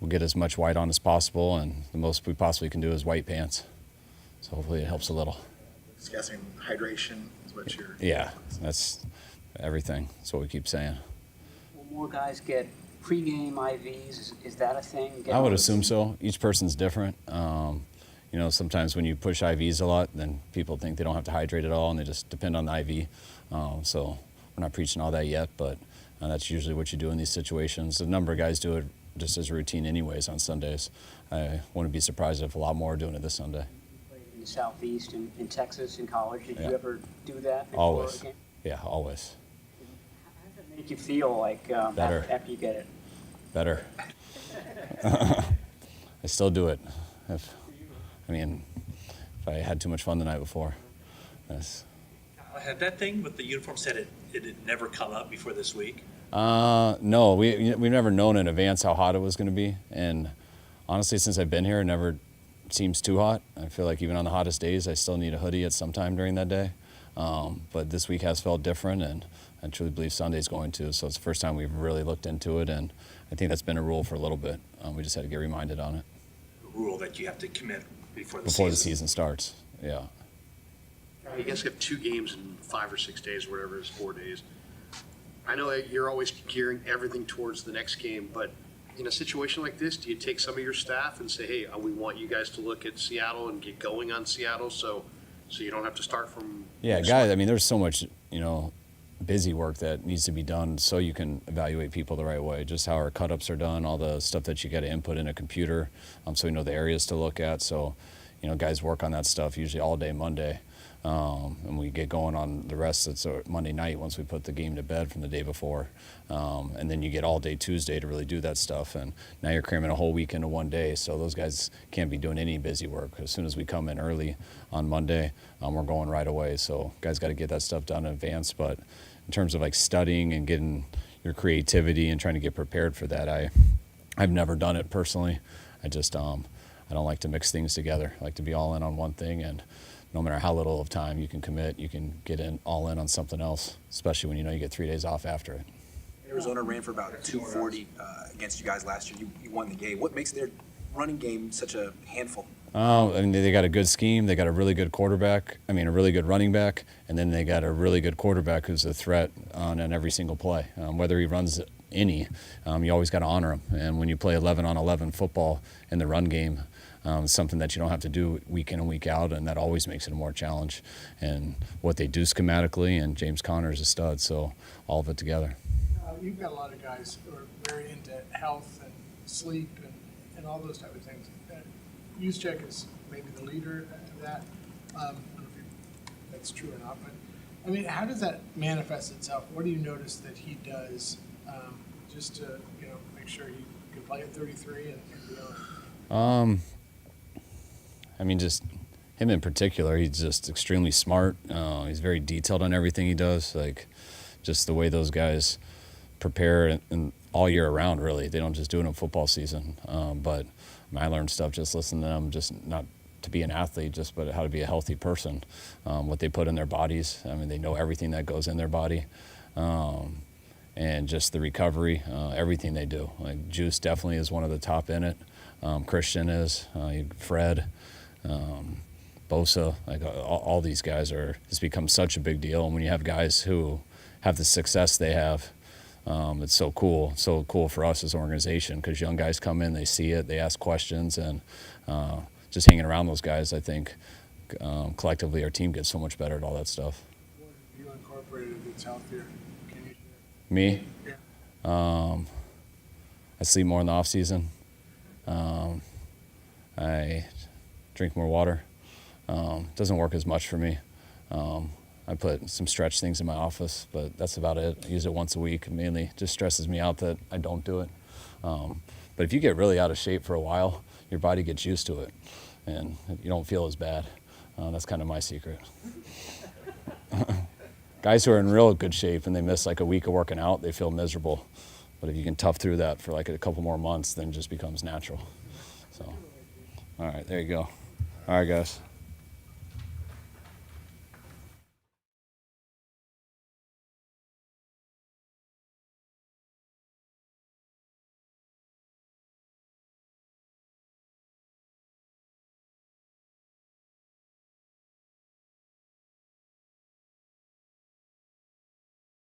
we'll get as much white on as possible, and the most we possibly can do is white pants. So hopefully it helps a little. Just guessing hydration is what you're... Yeah, that's everything. That's what we keep saying. Will more guys get pregame IVs? Is that a thing? I would assume so. Each person's different. Sometimes when you push IVs a lot, then people think they don't have to hydrate at all, and they just depend on the IV. So we're not preaching all that yet, but that's usually what you do in these situations. A number of guys do it just as a routine anyways on Sundays. I wouldn't be surprised if a lot more are doing it this Sunday. In the Southeast, in Texas, in college, did you ever do that before Always. a game? Yeah, always. How does it make you feel like Better. after you get it? Better. I still do it. If I had too much fun the night before. Yes. Had that thing with the uniform said it had never come up before this week? No, we've never known in advance how hot it was going to be, and honestly, since I've been here, it never seems too hot. I feel like even on the hottest days, I still need a hoodie at some time during that day. But this week has felt different, and I truly believe Sunday's going to. So it's the first time we've really looked into it, and I think that's been a rule for a little bit. We just had to get reminded on it. A rule that you have to commit before the season starts. Yeah. You guys have 2 games in 5 or 6 days, whatever it is, 4 days. I know you're always gearing everything towards the next game, but in a situation like this, do you take some of your staff and say, hey, we want you guys to look at Seattle and get going on Seattle so you don't have to start from... Yeah, guys, there's so much, busy work that needs to be done so you can evaluate people the right way. Just how our cut-ups are done, all the stuff that you got to input in a computer so we know the areas to look at. So, guys work on that stuff usually all day Monday. And we get going on the rest. It's Monday night once we put the game to bed from the day before. And then you get all day Tuesday to really do that stuff. And now you're cramming a whole week into one day. So those guys can't be doing any busy work. As soon as we come in early on Monday, we're going right away. So guys got to get that stuff done in advance. But in terms of like studying and getting your creativity and trying to get prepared for that, I've never done it personally. I just, I don't like to mix things together. I like to be all in on one thing, and no matter how little of time you can commit, you can get all in on something else, especially when you get 3 days off after it. Arizona ran for about 240 against you guys last year. You won the game. What makes their running game such a handful? They got a good scheme. They got a really good quarterback. A really good running back, and then they got a really good quarterback who's a threat on every single play. Whether he runs any, you always got to honor him. And when you play 11-on-11 football in the run game, something that you don't have to do week in and week out, and that always makes it a more challenge. And what they do schematically, and James Conner is a stud, so all of it together. You've got a lot of guys who are very into health and sleep and all those type of things. Juszczyk is maybe the leader of that. I don't know if that's true or not, but how does that manifest itself? What do you notice that he does just to make sure he can play at 33 and beyond? Just him in particular, he's just extremely smart. He's very detailed on everything he does. Like, just the way those guys prepare and all year around, really. They don't just do it in football season. But I learned stuff just listening to them, just not to be an athlete, but how to be a healthy person, what they put in their bodies. They know everything that goes in their body. And just the recovery, everything they do. Like, Juice definitely is one of the top in it. Christian is, Fred, Bosa, like all these guys it's become such a big deal. And when you have guys who have the success they have, it's so cool for us as an organization, because young guys come in, they see it, they ask questions, and just hanging around those guys, I think collectively our team gets so much better at all that stuff. What have you incorporated that's healthier? Can you share? Me? Yeah. I sleep more in the off season. I drink more water. Doesn't work as much for me. I put some stretch things in my office, but that's about it. I use it once a week. Mainly just stresses me out that I don't do it. But if you get really out of shape for a while, your body gets used to it, and you don't feel as bad. That's kind of my secret. Guys who are in real good shape and they miss like a week of working out, they feel miserable. But if you can tough through that for like a couple more months, then it just becomes natural. So, all right, there you go. All right, guys.